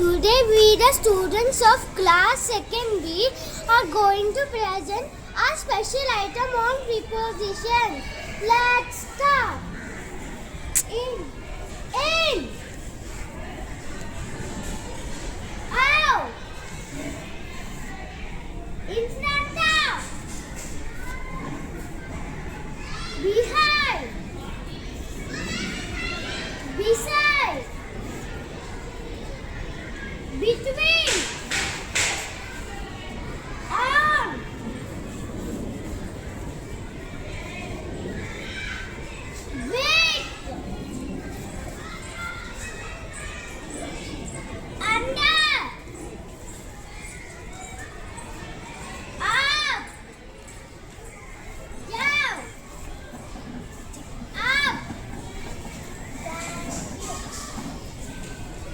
Today we, the students of class 2nd B, are going to present a special item on prepositions. Let's start. In, out, in front of, behind, beside, between.